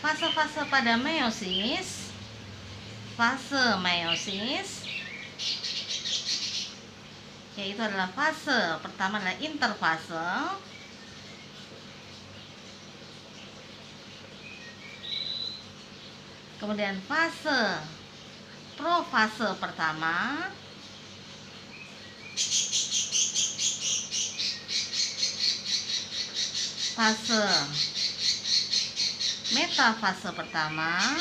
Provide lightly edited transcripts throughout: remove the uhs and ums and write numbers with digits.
Fase-fase pada meiosis. Fase meiosis yaitu adalah fase pertama adalah interfase, kemudian fase profase pertama, fase metafase pertama,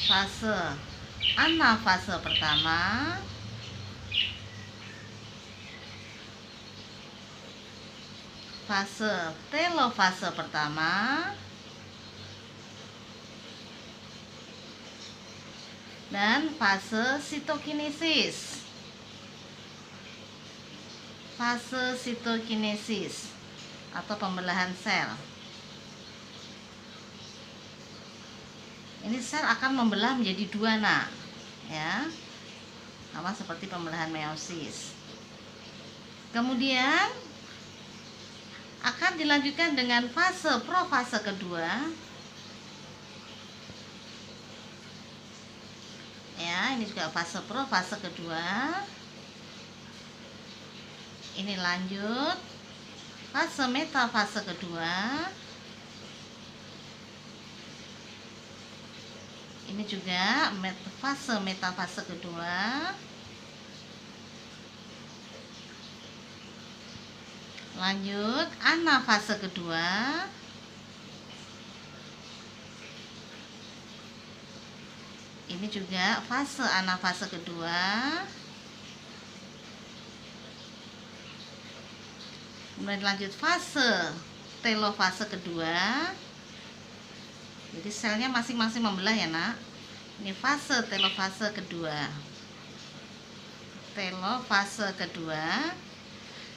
fase anafase pertama, fase telofase pertama, dan fase sitokinesis. Fase sitokinesis atau pembelahan sel. Ini sel akan membelah menjadi dua, nak, ya, sama seperti pembelahan meiosis. Kemudian akan dilanjutkan dengan fase profase kedua. Ya, ini juga fase profase kedua. Ini lanjut fase metafase kedua. Ini juga fase metafase kedua. Lanjut anafase kedua. Ini juga fase anafase kedua. Kemudian lanjut fase telofase kedua. Jadi selnya masing-masing membelah, ya, nak. Ini fase telofase kedua. Telofase kedua.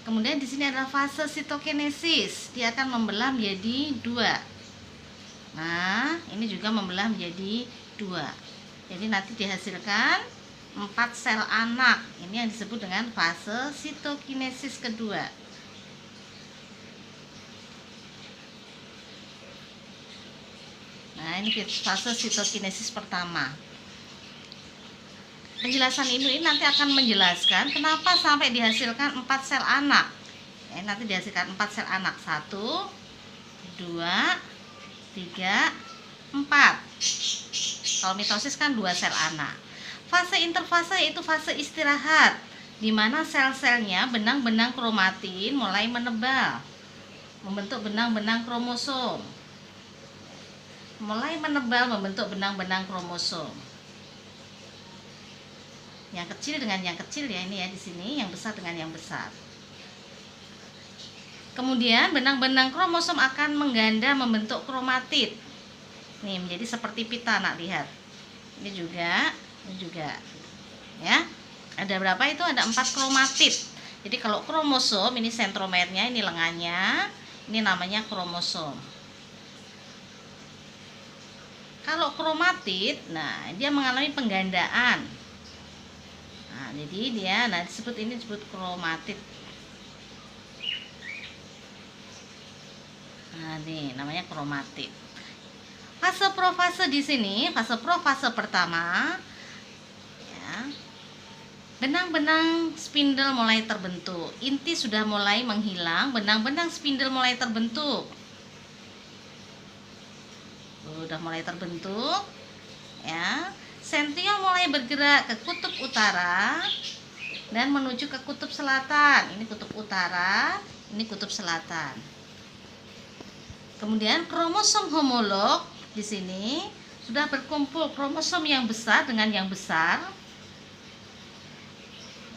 Kemudian di sini adalah fase sitokinesis. Dia akan membelah menjadi dua. Nah, ini juga membelah menjadi dua. Jadi nanti dihasilkan 4 sel anak. Ini yang disebut dengan fase sitokinesis kedua. Nah, ini fase sitokinesis pertama. Penjelasan ini nanti akan menjelaskan kenapa sampai dihasilkan 4 sel anak. Ya, nanti dihasilkan 4 sel anak. 1, 2, 3, 4. Kalau mitosis kan 2 sel anak. Fase interfase yaitu fase istirahat, di mana sel-selnya benang-benang kromatin mulai menebal, membentuk benang-benang kromosom. Mulai menebal membentuk benang-benang kromosom. Yang kecil dengan yang kecil, ya, ini ya di sini, yang besar dengan yang besar. Kemudian benang-benang kromosom akan mengganda membentuk kromatid. Nih, menjadi seperti pita, nak, lihat. Ini juga, ya. Ada berapa itu? Ada 4 kromatid. Jadi kalau kromosom ini sentromernya, ini lengannya, ini namanya kromosom. Kalau kromatid, nah, dia mengalami penggandaan. Nah, jadi dia, disebut kromatid. Nah, ini namanya kromatid. Fase profase di sini, fase profase pertama, ya, benang-benang spindel mulai terbentuk, inti sudah mulai menghilang, benang-benang spindel mulai terbentuk. Udah mulai terbentuk, ya. Sentriol mulai bergerak ke kutub utara dan menuju ke kutub selatan. Ini kutub utara, ini kutub selatan. Kemudian kromosom homolog di sini sudah berkumpul kromosom yang besar dengan yang besar.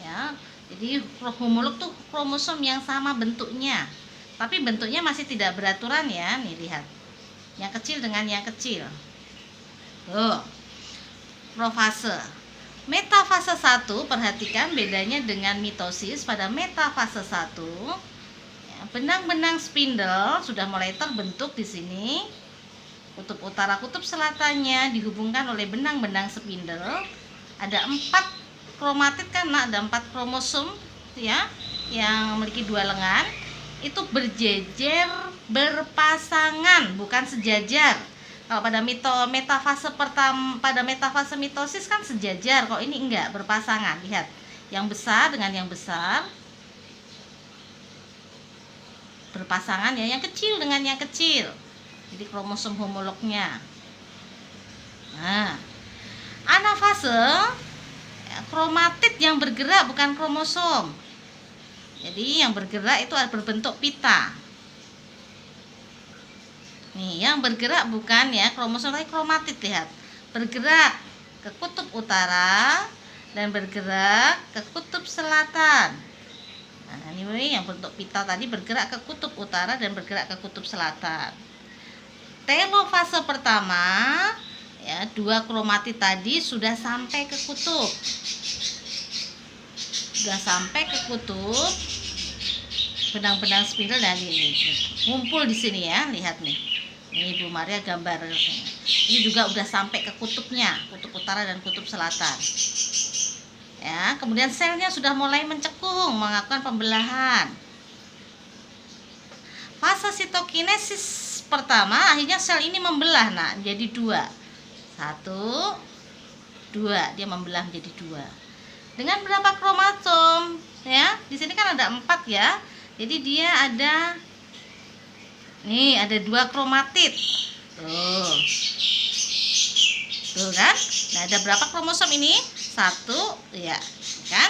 Ya, jadi homolog tuh kromosom yang sama bentuknya, tapi bentuknya masih tidak beraturan, ya. Nih, lihat. Yang kecil dengan yang kecil. Tuh. Profase. Metafase 1, perhatikan bedanya dengan mitosis. Pada metafase 1, ya, benang-benang spindel sudah mulai terbentuk di sini. Kutub utara, kutub selatannya dihubungkan oleh benang-benang spindel. Ada 4 kromatid, kan, ada 4 kromosom, ya, yang memiliki 2 lengan. itu berjejer berpasangan, bukan sejajar. Kalau pada metafase pertama, pada metafase mitosis kan sejajar, kok ini enggak, berpasangan. Lihat, yang besar dengan yang besar berpasangan ya, yang kecil dengan yang kecil. Jadi kromosom homolognya. Nah, anafase ya, kromatid yang bergerak bukan kromosom. Jadi yang bergerak itu berbentuk pita. Nih, yang bergerak bukan ya kromosom, tapi kromatid. Lihat, bergerak ke kutub utara dan bergerak ke kutub selatan. Nah, ini yang bentuk pita tadi bergerak ke kutub utara dan bergerak ke kutub selatan. Telofase pertama ya, 2 kromatid tadi sudah sampai ke kutub. Sudah sampai ke kutub. Benang-benang spindel dan ini ngumpul di sini ya, lihat nih. Ini Bu Maria gambar. Ini juga udah sampai ke kutubnya, kutub utara dan kutub selatan. Ya, kemudian selnya sudah mulai mencekung, melakukan pembelahan. Fase sitokinesis pertama, akhirnya sel ini membelah, nah, jadi 2. 1, 2, dia membelah menjadi 2. Dengan berapa kromosom? Ya, di sini kan ada 4 ya. Jadi dia ada nih, ada 2 kromatid. Tuh kan? Nah, ada berapa kromosom ini? 1 ya, kan?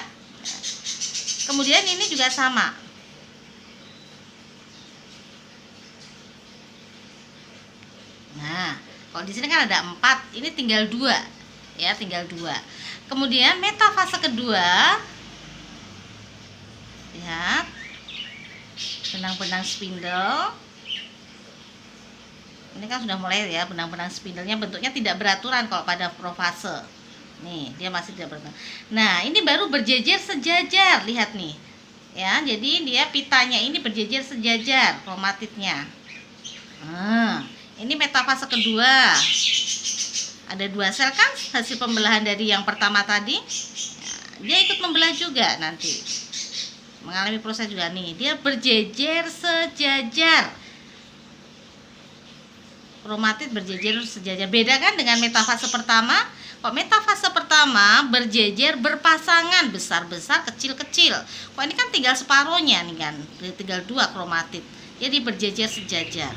Kemudian ini juga sama. Nah, kalau di sini kan ada 4, ini tinggal 2. Ya, tinggal 2. Kemudian metafase kedua. Lihat. Benang-benang spindel. Ini kan sudah mulai ya, benang-benang spindelnya bentuknya tidak beraturan kalau pada profase. Nih, dia masih tidak beraturan. Nah, ini baru berjejer sejajar, lihat nih. Ya, jadi dia pitanya ini berjejer sejajar kromatidnya. Nah, ini metafase kedua. Ada 2 sel kan hasil pembelahan dari yang pertama tadi. Dia ikut membelah juga nanti. Mengalami proses juga nih, dia berjejer sejajar. Kromatid berjejer sejajar. Beda kan dengan metafase pertama? Kok metafase pertama berjejer berpasangan, besar-besar, kecil-kecil. Kok ini kan tinggal separohnya nih kan, tinggal 2 kromatid. Jadi berjejer sejajar.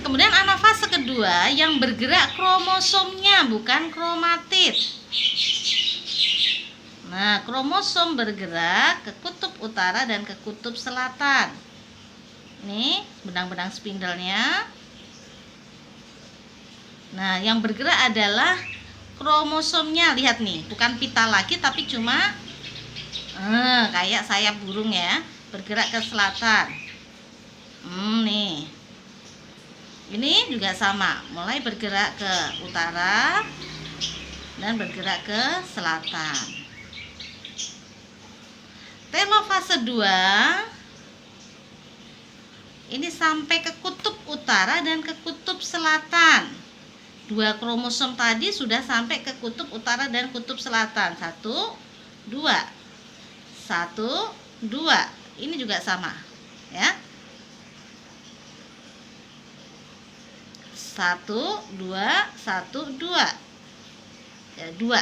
Kemudian anafase kedua yang bergerak kromosomnya, bukan kromatid. Nah, kromosom bergerak ke kutub utara dan ke kutub selatan. Nih, benang-benang spindelnya. Nah, yang bergerak adalah kromosomnya. Lihat nih, bukan pita lagi tapi cuma kayak sayap burung ya, bergerak ke selatan. Nih. Ini juga sama, mulai bergerak ke utara dan bergerak ke selatan. Telofase 2 ini sampai ke kutub utara dan ke kutub selatan. 2 kromosom tadi sudah sampai ke kutub utara dan kutub selatan. 1, 2. 1, 2. Ini juga sama, ya. 1, 2, 1, 2. Ya, 2.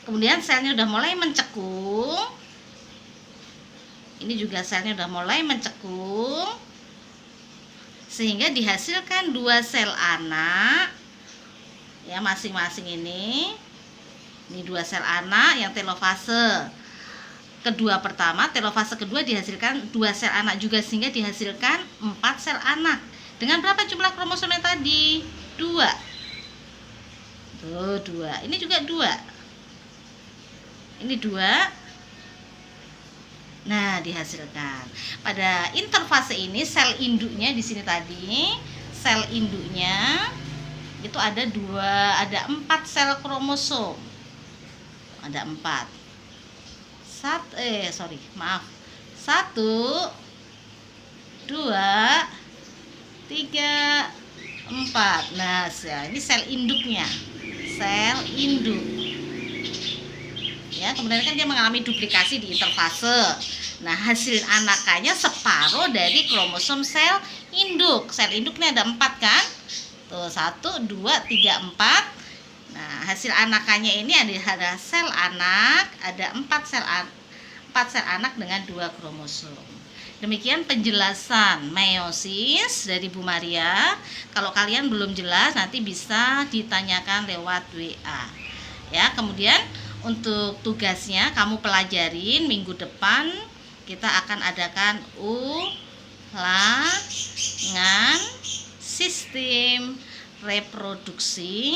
Kemudian selnya udah mulai mencekung. Ini juga selnya udah mulai mencekung. Sehingga dihasilkan 2 sel anak. Ya, masing-masing ini 2 sel anak yang telofase kedua pertama, telofase kedua dihasilkan 2 sel anak juga, sehingga dihasilkan 4 sel anak. Dengan berapa jumlah kromosomnya tadi? 2. Tuh, 2. Ini juga 2. Ini 2. Nah, dihasilkan. Pada interfase ini sel induknya di sini tadi, sel induknya itu ada 4 sel kromosom. Ada 4. 1, 2, 3, 4. Nah, ini sel induknya. Sel induk. Ya, ya. Kemudian kan dia mengalami duplikasi di interfase. Nah, hasil anakannya separuh dari kromosom sel induk. Sel induk ini ada 4 kan? Tuh, 1, 2, 3, 4. Nah, hasil anakannya ini ada sel anak, ada 4 sel anak dengan 2 kromosom. Demikian penjelasan meiosis dari Bu Maria. Kalau kalian belum jelas nanti bisa ditanyakan lewat WA. Ya, kemudian untuk tugasnya kamu pelajarin minggu depan kita akan adakan ulangan sistem reproduksi.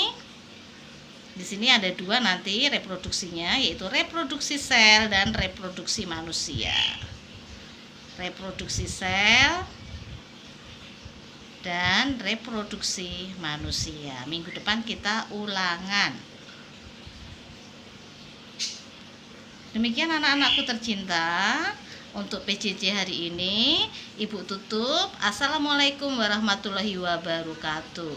Di sini ada 2 nanti reproduksinya, yaitu reproduksi sel dan reproduksi manusia. Reproduksi sel dan reproduksi manusia. Minggu depan kita ulangan. Demikian anak-anakku tercinta, untuk PJJ hari ini Ibu tutup. Assalamualaikum warahmatullahi wabarakatuh.